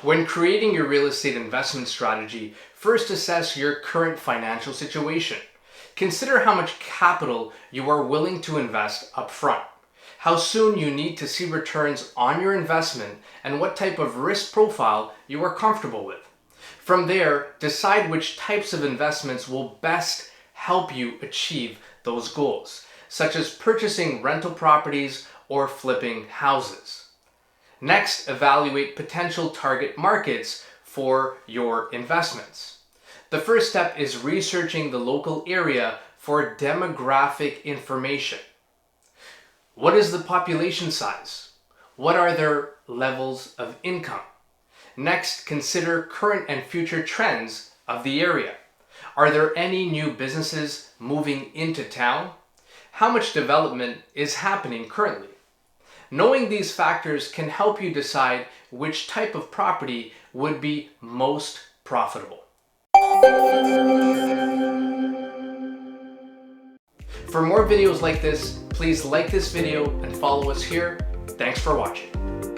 When creating your real estate investment strategy, first assess your current financial situation. Consider how much capital you are willing to invest upfront, how soon you need to see returns on your investment, and what type of risk profile you are comfortable with. From there, decide which types of investments will best help you achieve those goals, such as purchasing rental properties or flipping houses. Next, evaluate potential target markets for your investments. The first step is researching the local area for demographic information. What is the population size? What are their levels of income? Next, consider current and future trends of the area. Are there any new businesses moving into town? How much development is happening currently? Knowing these factors can help you decide which type of property would be most profitable. For more videos like this, please like this video and follow us here. Thanks for watching.